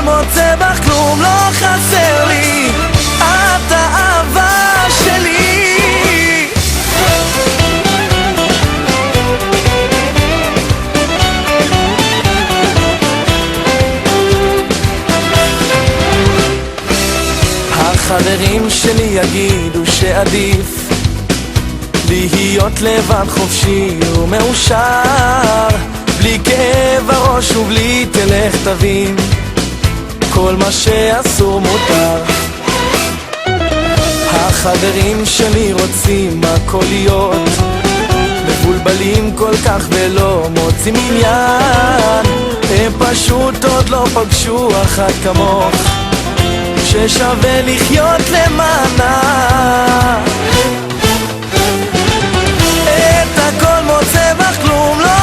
מוצא בך, כלום לא חסר לי, את האהבה שלי. החברים שלי יגידו שעדיף להיות לבד חופשי ומאושר, בלי כאב הראש ובלי תלך תבין, כל מה שאסור מותר. החברים שלי רוצים הכל להיות, מבולבלים כל כך ולא מוצאים עניין, הם פשוט עוד לא פגשו אחת כמוך ששווה לחיות למענה. את הכל מוצא בך, כלום לא